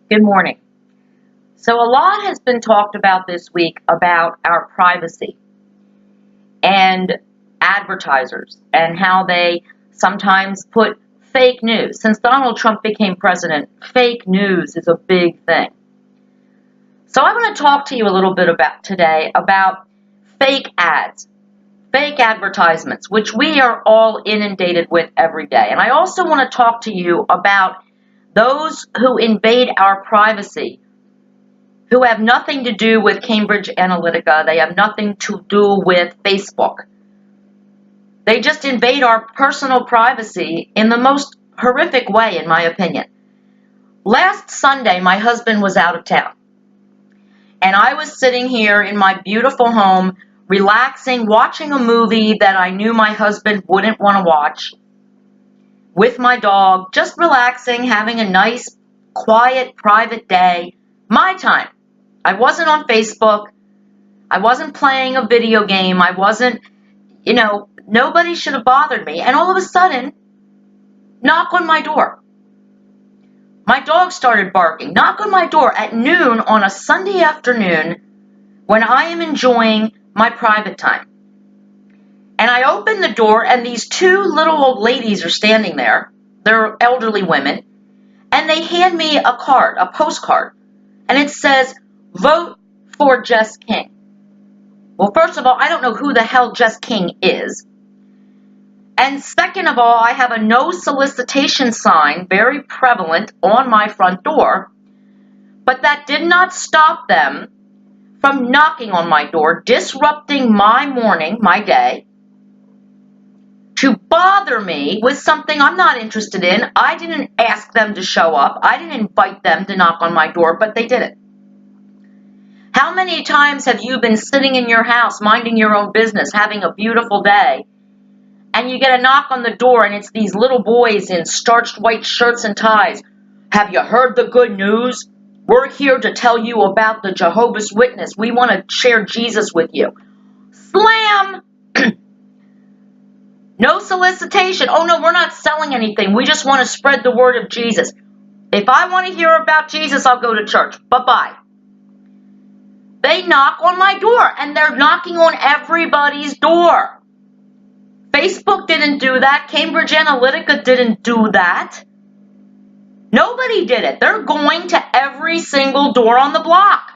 Good morning. So a lot has been talked about this week about our privacy and advertisers and how they sometimes put fake news. Since Donald Trump became president, fake news is a big thing. So I want to talk to you a little bit today about fake ads, fake advertisements, which we are all inundated with every day. And I also want to talk to you about those who invade our privacy, who have nothing to do with Cambridge Analytica. They have nothing to do with Facebook. They just invade our personal privacy in the most horrific way, in my opinion. Last Sunday, my husband was out of town, and I was sitting here in my beautiful home, relaxing, watching a movie that I knew my husband wouldn't want to watch, with my dog, just relaxing, having a nice, quiet, private day, my time. I wasn't on Facebook. I wasn't playing a video game. I wasn't, nobody should have bothered me. And all of a sudden, knock on my door. My dog started barking. Knock on my door at noon on a Sunday afternoon when I am enjoying my private time. And I open the door, and these two little old ladies are standing there. They're elderly women. And they hand me a card, a postcard. And it says, "Vote for Jess King." Well, first of all, I don't know who the hell Jess King is. And second of all, I have a no solicitation sign, very prevalent, on my front door. But that did not stop them from knocking on my door, disrupting my morning, my day, to bother me with something I'm not interested in. I didn't ask them to show up. I didn't invite them to knock on my door, but they did it. How many times have you been sitting in your house, minding your own business, having a beautiful day, and you get a knock on the door, and it's these little boys in starched white shirts and ties? "Have you heard the good news? We're here to tell you about the Jehovah's Witness. We want to share Jesus with you." Slam! No solicitation. "Oh, no, we're not selling anything. We just want to spread the word of Jesus. If I want to hear about Jesus, I'll go to church. Bye-bye." They knock on my door, and they're knocking on everybody's door. Facebook didn't do that. Cambridge Analytica didn't do that. Nobody did it. They're going to every single door on the block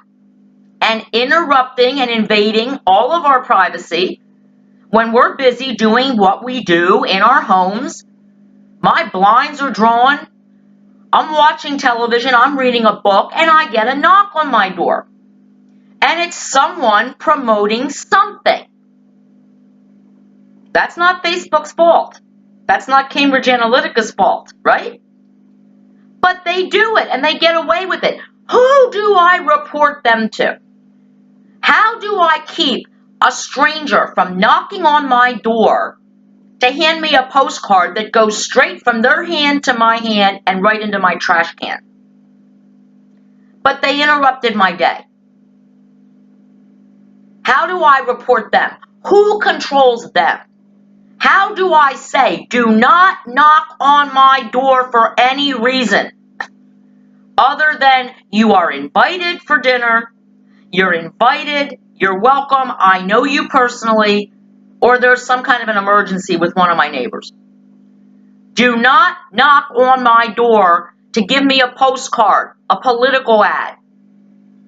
and interrupting and invading all of our privacy when we're busy doing what we do in our homes. My blinds are drawn. I'm watching television. I'm reading a book, and I get a knock on my door. And it's someone promoting something. That's not Facebook's fault. That's not Cambridge Analytica's fault, right? But they do it, and they get away with it. Who do I report them to? How do I keep a stranger from knocking on my door to hand me a postcard that goes straight from their hand to my hand and right into my trash can? But they interrupted my day. How do I report them? Who controls them? How do I say, "Do not knock on my door for any reason," other than "You are invited for dinner, you're invited, you're welcome, I know you personally," or "There's some kind of an emergency with one of my neighbors"? Do not knock on my door to give me a postcard, a political ad,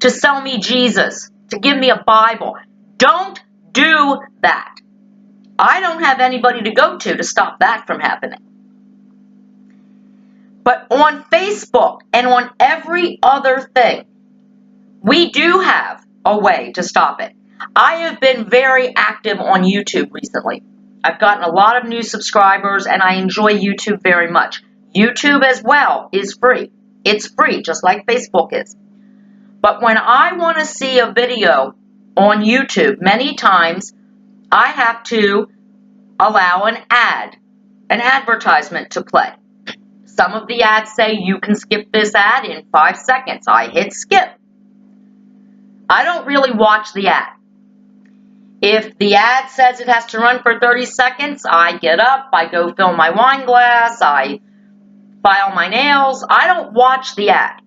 to sell me Jesus, to give me a Bible. Don't do that. I don't have anybody to go to stop that from happening. But on Facebook and on every other thing, we do have a way to stop it. I have been very active on YouTube recently. I've gotten a lot of new subscribers, and I enjoy YouTube very much. YouTube as well is free. It's free, just like Facebook is. But when I want to see a video on YouTube, many times I have to allow an advertisement to play. Some of the ads say you can skip this ad in 5 seconds. I hit skip. I don't really watch the ad. If the ad says it has to run for 30 seconds, I get up, I go fill my wine glass, I file my nails. I don't watch the ad.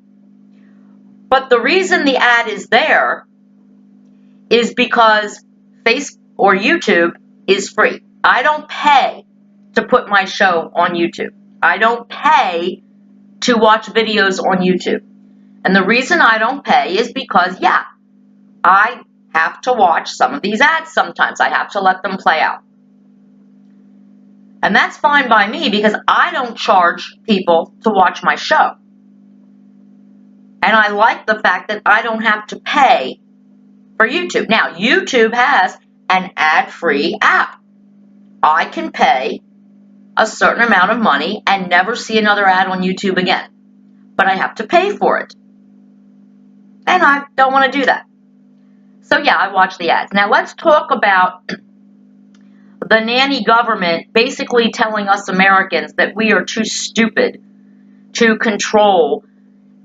But the reason the ad is there is because Facebook or YouTube is free. I don't pay to put my show on YouTube. I don't pay to watch videos on YouTube. And the reason I don't pay is because, yeah, I have to watch some of these ads sometimes. I have to let them play out. And that's fine by me because I don't charge people to watch my show. And I like the fact that I don't have to pay for YouTube. Now, YouTube has an ad-free app. I can pay a certain amount of money and never see another ad on YouTube again. But I have to pay for it. And I don't want to do that. So yeah, I watch the ads. Now let's talk about the nanny government basically telling us Americans that we are too stupid to control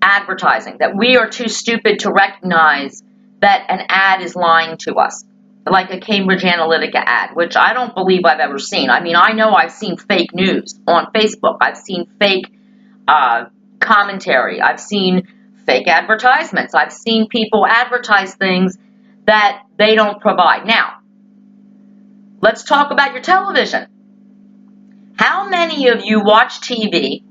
advertising, that we are too stupid to recognize that an ad is lying to us, like a Cambridge Analytica ad, which I don't believe I've ever seen. I mean, I know I've seen fake news on Facebook. I've seen fake commentary. I've seen fake advertisements. I've seen people advertise things that they don't provide. Now, let's talk about your television. How many of you watch TV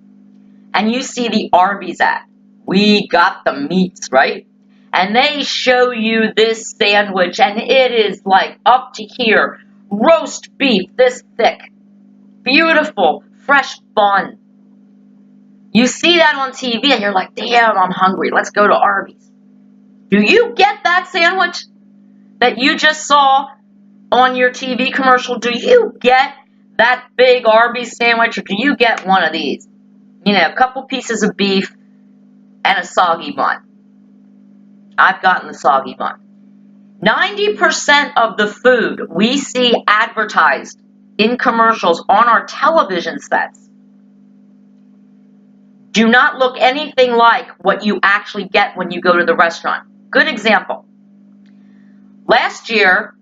and you see the Arby's ad? We got the meats, right? And they show you this sandwich, and it is like up to here. Roast beef this thick. Beautiful, fresh bun. You see that on TV, and you're like, damn, I'm hungry. Let's go to Arby's. Do you get that sandwich that you just saw on your TV commercial? Do you get that big Arby's sandwich, or do you get one of these? You know, a couple pieces of beef and a soggy bun. I've gotten the soggy bun. 90% of the food we see advertised in commercials on our television sets do not look anything like what you actually get when you go to the restaurant. Good example. Last year,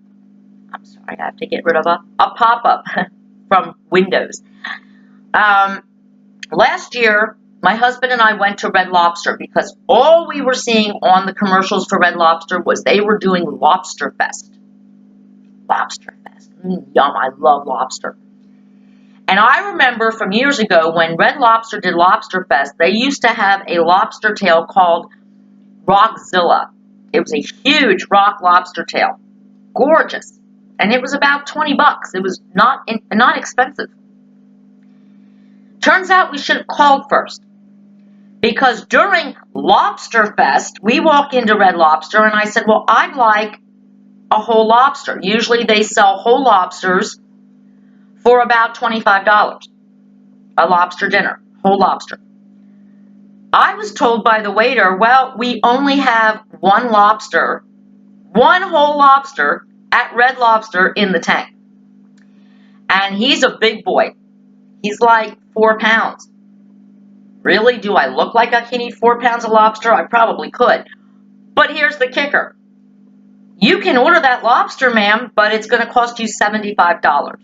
I'm sorry, I have to get rid of a pop-up from Windows. Last year, my husband and I went to Red Lobster because all we were seeing on the commercials for Red Lobster was they were doing Lobster Fest. Lobster Fest. Yum, I love lobster. And I remember from years ago when Red Lobster did Lobster Fest, they used to have a lobster tail called Rockzilla. It was a huge rock lobster tail. Gorgeous. And it was about $20. It was not expensive. Turns out we should have called first. Because during Lobster Fest, we walk into Red Lobster and I said, well, I'd like a whole lobster. Usually they sell whole lobsters for about $25. A lobster dinner, whole lobster. I was told by the waiter, well, we only have one lobster, one whole lobster at Red Lobster in the tank. And he's a big boy. He's like 4 pounds. Really? Do I look like I can eat 4 pounds of lobster? I probably could. But here's the kicker. You can order that lobster, ma'am, but it's going to cost you $75.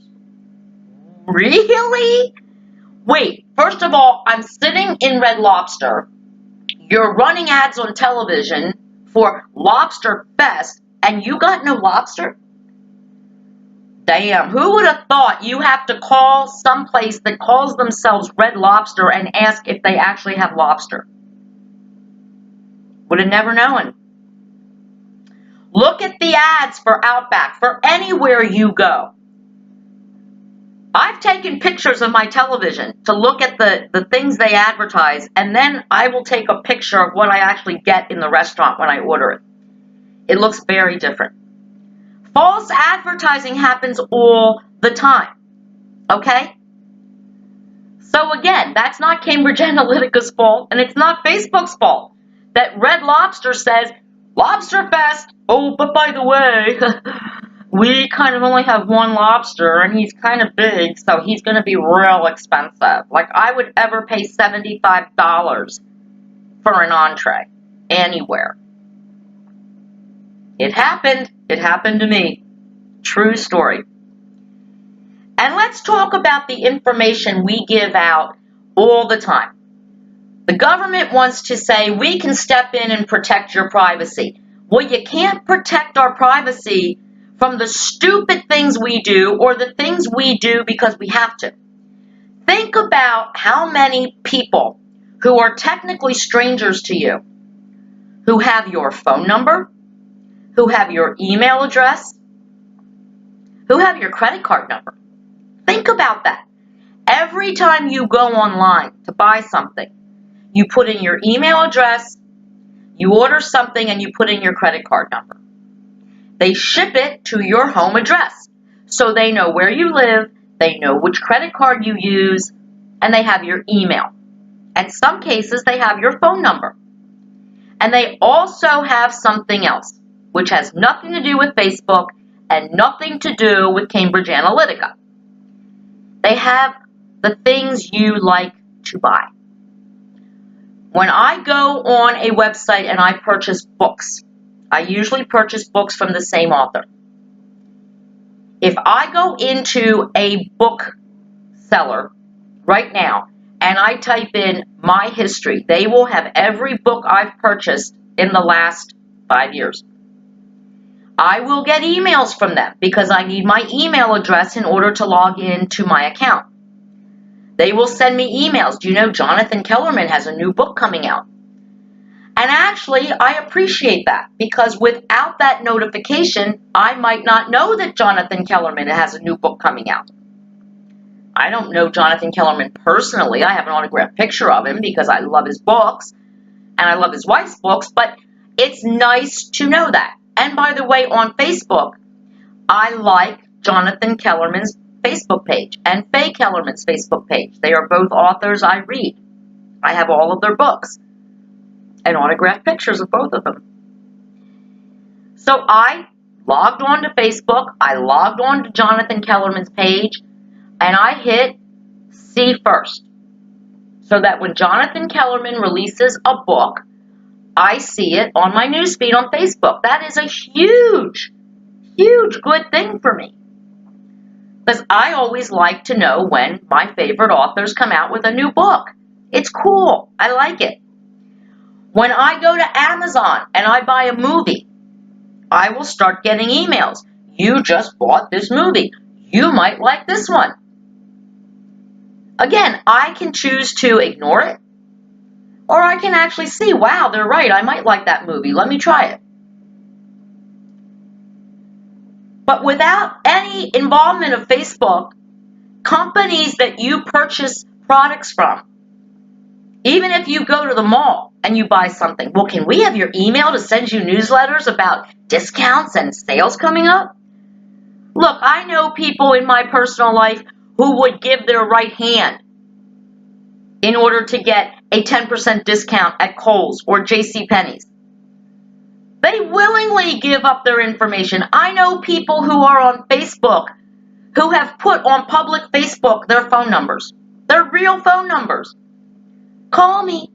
Really? Wait, first of all, I'm sitting in Red Lobster. You're running ads on television for Lobster Fest, and you got no lobster? Damn, who would have thought you have to call someplace that calls themselves Red Lobster and ask if they actually have lobster? Would have never known. Look at the ads for Outback, for anywhere you go. I've taken pictures of my television to look at the things they advertise, and then I will take a picture of what I actually get in the restaurant when I order it. It looks very different. False advertising happens all the time, okay? So again, that's not Cambridge Analytica's fault, and it's not Facebook's fault that Red Lobster says, Lobster Fest, oh, but by the way, we kind of only have one lobster, and he's kind of big, so he's going to be real expensive. Like, I would ever pay $75 for an entree anywhere. It happened. It happened to me. True story. And let's talk about the information we give out all the time. The government wants to say, we can step in and protect your privacy. Well, you can't protect our privacy from the stupid things we do or the things we do because we have to. Think about how many people who are technically strangers to you, who have your phone number, who have your email address, who have your credit card number. Think about that. Every time you go online to buy something, you put in your email address, you order something, and you put in your credit card number. They ship it to your home address, so they know where you live, they know which credit card you use, and they have your email. In some cases, they have your phone number. And they also have something else, which has nothing to do with Facebook and nothing to do with Cambridge Analytica. They have the things you like to buy. When I go on a website and I purchase books, I usually purchase books from the same author. If I go into a book seller right now and I type in my history, they will have every book I've purchased in the last 5 years. I will get emails from them because I need my email address in order to log into my account. They will send me emails. Do you know Jonathan Kellerman has a new book coming out? And actually, I appreciate that because without that notification, I might not know that Jonathan Kellerman has a new book coming out. I don't know Jonathan Kellerman personally. I have an autographed picture of him because I love his books and I love his wife's books, but it's nice to know that. And by the way, on Facebook, I like Jonathan Kellerman's Facebook page and Faye Kellerman's Facebook page. They are both authors I read. I have all of their books and autographed pictures of both of them. So I logged on to Facebook, I logged on to Jonathan Kellerman's page, and I hit see first. So that when Jonathan Kellerman releases a book, I see it on my newsfeed on Facebook. That is a huge, huge good thing for me. Because I always like to know when my favorite authors come out with a new book. It's cool. I like it. When I go to Amazon and I buy a movie, I will start getting emails. You just bought this movie. You might like this one. Again, I can choose to ignore it, or I can actually see, wow, they're right, I might like that movie. Let me try it. But without any involvement of Facebook, companies that you purchase products from, even if you go to the mall and you buy something, well, can we have your email to send you newsletters about discounts and sales coming up? Look, I know people in my personal life who would give their right hand in order to get a 10% discount at Kohl's or JCPenney's. They willingly give up their information. I know people who are on Facebook who have put on public Facebook their phone numbers, their real phone numbers. Call me.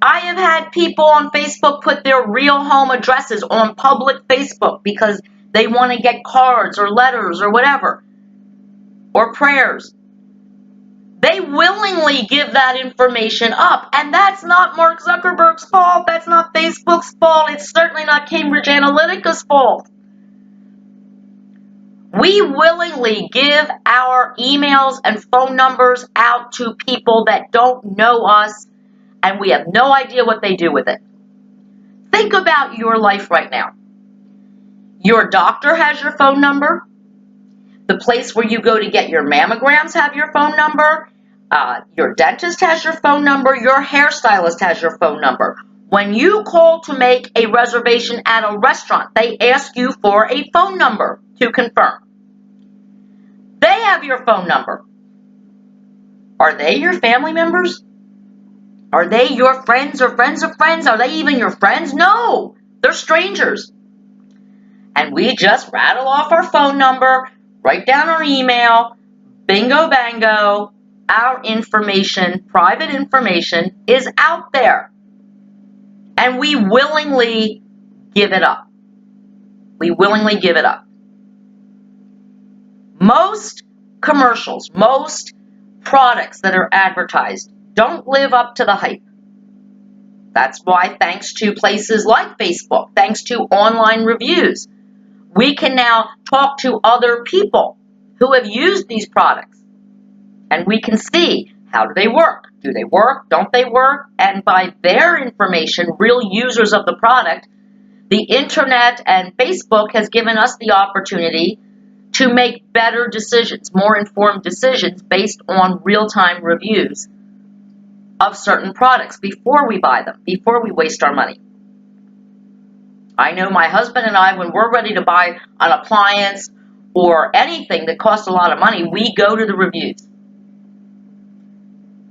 I have had people on Facebook put their real home addresses on public Facebook because they want to get cards or letters or whatever, or prayers. They willingly give that information up, and that's not Mark Zuckerberg's fault. That's not Facebook's fault. It's certainly not Cambridge Analytica's fault. We willingly give our emails and phone numbers out to people that don't know us, and we have no idea what they do with it. Think about your life right now. Your doctor has your phone number. The place where you go to get your mammograms have your phone number. Your dentist has your phone number. Your hairstylist has your phone number. When you call to make a reservation at a restaurant, they ask you for a phone number to confirm. They have your phone number. Are they your family members? Are they your friends or friends of friends? Are they even your friends? No, they're strangers. And we just rattle off our phone number, write down our email, bingo bango, our information, private information, is out there. And we willingly give it up. We willingly give it up. Most commercials, most products that are advertised don't live up to the hype. That's why, thanks to places like Facebook, thanks to online reviews, we can now talk to other people who have used these products. And we can see, how do they work? Do they work? Don't they work? And by their information, real users of the product, the internet and Facebook has given us the opportunity to make better decisions, more informed decisions based on real-time reviews of certain products before we buy them, before we waste our money. I know my husband and I, when we're ready to buy an appliance or anything that costs a lot of money, we go to the reviews.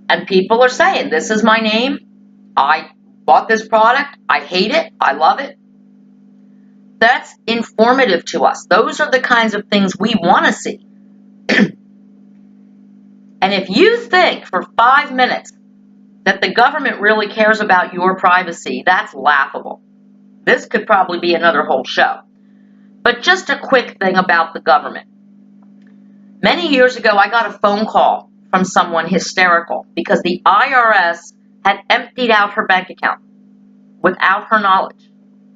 And people are saying, this is my name, I bought this product, I hate it, I love it. That's informative to us. Those are the kinds of things we want to see. And if you think for 5 minutes that the government really cares about your privacy, that's laughable. This could probably be another whole show. But just a quick thing about the government. Many years ago, I got a phone call from someone hysterical because the IRS had emptied out her bank account without her knowledge,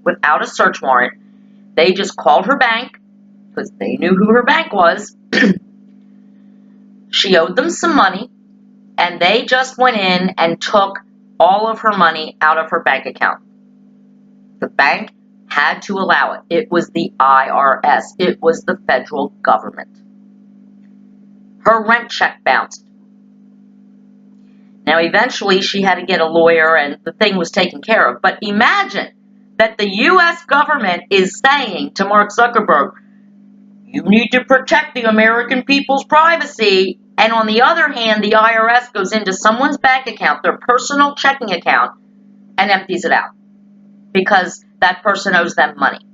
without a search warrant. They just called her bank because they knew who her bank was. She owed them some money, and they just went in and took all of her money out of her bank account. The bank had to allow it. It was the IRS. It was the federal government. Her rent check bounced. Now, eventually, she had to get a lawyer, and the thing was taken care of. But imagine that the U.S. government is saying to Mark Zuckerberg, you need to protect the American people's privacy. And on the other hand, the IRS goes into someone's bank account, their personal checking account, and empties it out because that person owes them money.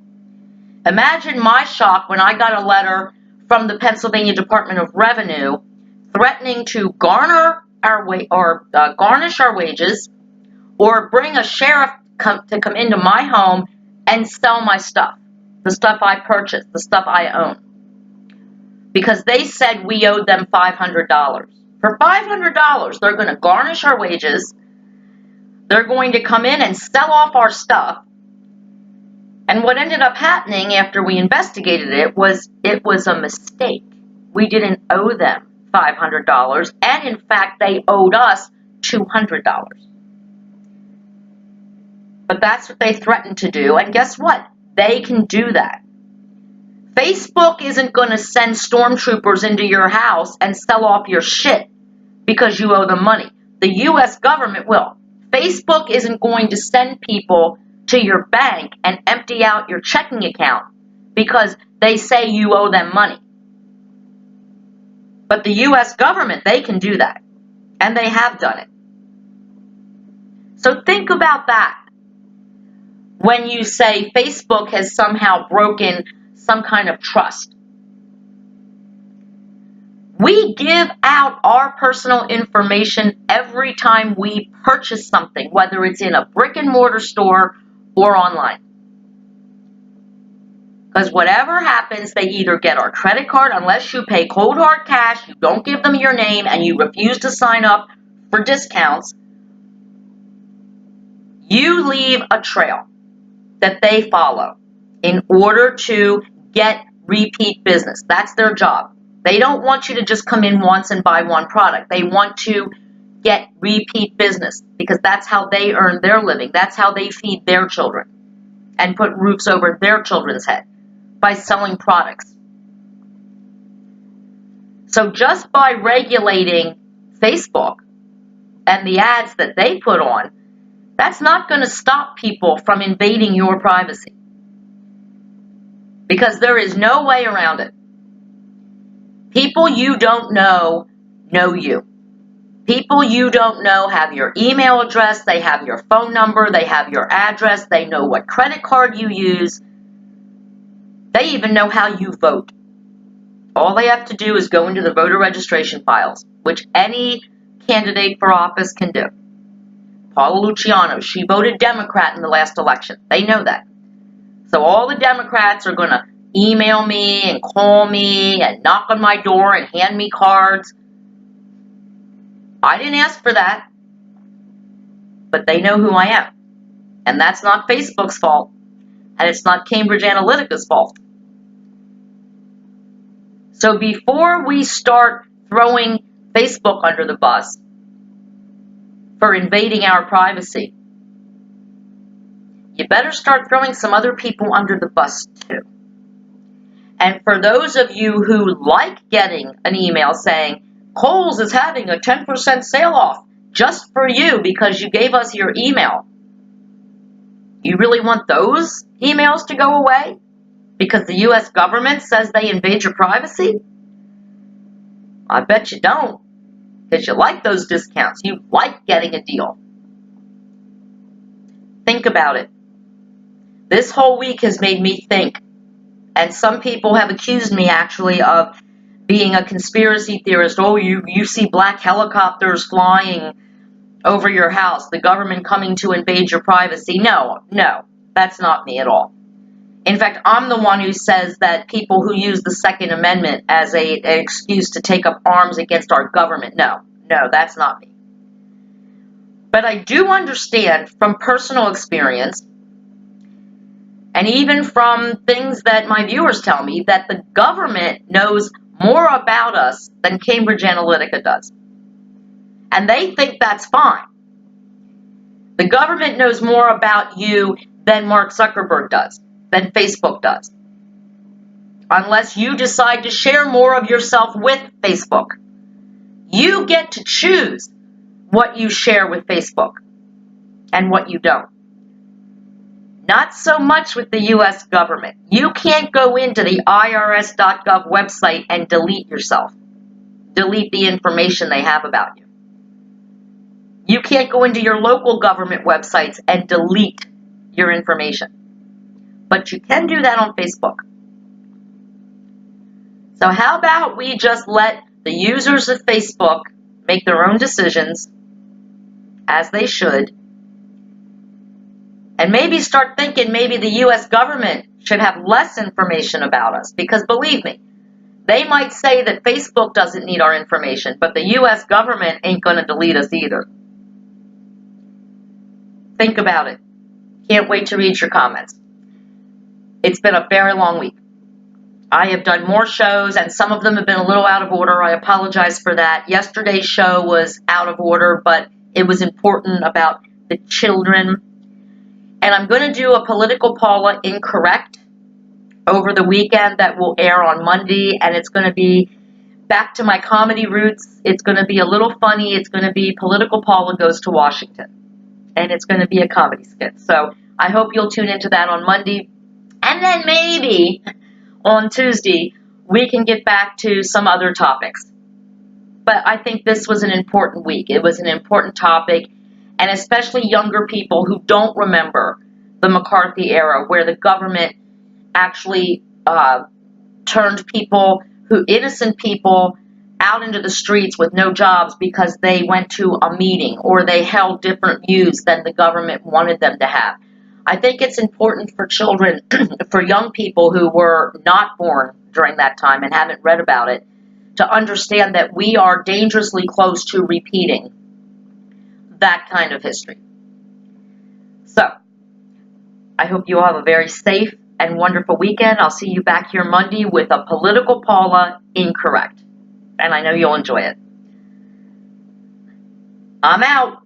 Imagine my shock when I got a letter from the Pennsylvania Department of Revenue threatening to garnish our wages or bring a sheriff to come into my home and sell my stuff, the stuff I purchased, the stuff I own. Because they said we owed them $500. For $500, they're going to garnish our wages. They're going to come in and sell off our stuff. And what ended up happening after we investigated it was a mistake. We didn't owe them $500, and in fact, they owed us $200. But that's what they threatened to do, and guess what? They can do that. Facebook isn't going to send stormtroopers into your house and sell off your shit because you owe them money. The U.S. government will. Facebook isn't going to send people to your bank and empty out your checking account because they say you owe them money. But the U.S. government, they can do that. And they have done it. So think about that when you say Facebook has somehow broken some kind of trust. We give out our personal information every time we purchase something, whether it's in a brick and mortar store or online. Because whatever happens, they either get our credit card, unless you pay cold hard cash, you don't give them your name, and you refuse to sign up for discounts, you leave a trail that they follow in order to get repeat business. That's their job. They don't want you to just come in once and buy one product. They want to get repeat business because that's how they earn their living. That's how they feed their children and put roofs over their children's head, by selling products. So just by regulating Facebook and the ads that they put on, that's not going to stop people from invading your privacy. Because there is no way around it. People you don't know you. People you don't know have your email address, they have your phone number, they have your address, they know what credit card you use. They even know how you vote. All they have to do is go into the voter registration files, which any candidate for office can do. Paula Luciano, she voted Democrat in the last election. They know that. So all the Democrats are going to email me and call me and knock on my door and hand me cards. I didn't ask for that. but they know who I am. And that's not Facebook's fault, and it's not Cambridge Analytica's fault. So before we start throwing Facebook under the bus for invading our privacy, you better start throwing some other people under the bus too. And for those of you who like getting an email saying, Kohl's is having a 10% sale off just for you because you gave us your email, you really want those emails to go away because the U.S. government says they invade your privacy? I bet you don't, because you like those discounts. You like getting a deal. Think about it. This whole week has made me think, and some people have accused me actually of being a conspiracy theorist. Oh, you see black helicopters flying over your house, the government coming to invade your privacy. No, that's not me at all. In fact, I'm the one who says that people who use the Second Amendment as an excuse to take up arms against our government. No, that's not me. But I do understand from personal experience, and even from things that my viewers tell me, that the government knows more about us than Cambridge Analytica does. And they think that's fine. The government knows more about you than Mark Zuckerberg does, than Facebook does. Unless you decide to share more of yourself with Facebook. You get to choose what you share with Facebook and what you don't. Not so much with the U.S. government. You can't go into the irs.gov website and delete yourself. Delete the information they have about you. You can't go into your local government websites and delete your information. But you can do that on Facebook. So how about we just let the users of Facebook make their own decisions, as they should, and maybe start thinking maybe the U.S. government should have less information about us. Because believe me, they might say that Facebook doesn't need our information, but the U.S. government ain't going to delete us either. Think about it. Can't wait to read your comments. It's been a very long week. I have done more shows, and some of them have been a little out of order. I apologize for that. Yesterday's show was out of order, but it was important about the children. And I'm going to do a Political Paula Incorrect over the weekend that will air on Monday, and it's going to be back to my comedy roots. It's going to be a little funny. It's going to be Political Paula Goes to Washington. And it's going to be a comedy skit. So I hope you'll tune into that on Monday. And then maybe on Tuesday, we can get back to some other topics. But I think this was an important week. It was an important topic. And especially younger people who don't remember the McCarthy era, where the government actually turned innocent people, out into the streets with no jobs because they went to a meeting or they held different views than the government wanted them to have. I think it's important for children, for young people who were not born during that time and haven't read about it, to understand that we are dangerously close to repeating that kind of history. So, I hope you all have a very safe and wonderful weekend. I'll see you back here Monday with a Political Paula Incorrect. And I know you'll enjoy it. I'm out.